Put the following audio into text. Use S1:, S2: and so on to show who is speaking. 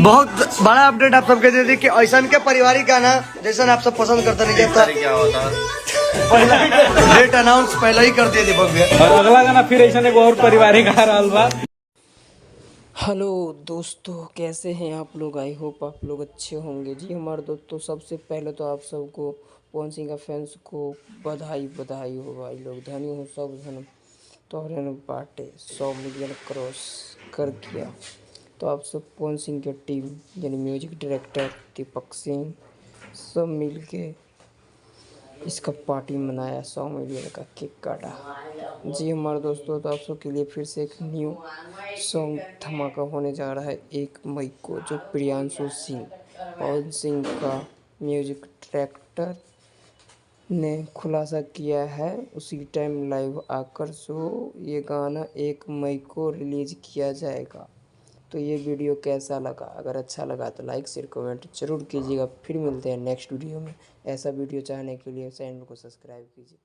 S1: बहुत बड़ा अपडेट आप सबके दे दी कि ऐसा के पारिवारिक गाना जैसा आप सब पसंद करते नहीं जाता
S2: क्या होता
S1: डेट अनाउंस पहले ही कर दिए दीपक भैया
S2: और अगला गाना फिर ऐसा एक और पारिवारिक आ रहा बा।
S3: हेलो दोस्तों, कैसे हैं आप लोग। आई होप आप लोग अच्छे होंगे। जी हमारे दोस्तों, सबसे पहले तो आप सबको पवन सिंह का फैंस को बधाई बधाई हो भाई लोग। धनी हो सब धन तोहरे ने बाटे 100 मिलियन क्रॉस कर किया। तो आप सब पवन सिंह की टीम यानी म्यूजिक डायरेक्टर दीपक सिंह सब मिल के इसका पार्टी मनाया, 100 मिलियन का केक काटा। जी हमारे दोस्तों, तो आप सबके लिए फिर से एक न्यू सॉन्ग धमाका होने जा रहा है 1 मई को, जो प्रियांशु सिंह पवन सिंह का म्यूजिक डायरेक्टर ने खुलासा किया है उसी टाइम लाइव आकर। सो ये गाना 1 मई को रिलीज किया जाएगा। तो ये वीडियो कैसा लगा? अगर अच्छा लगा तो लाइक शेयर कमेंट जरूर कीजिएगा। फिर मिलते हैं नेक्स्ट वीडियो में। ऐसा वीडियो चाहने के लिए चैनल को सब्सक्राइब कीजिए।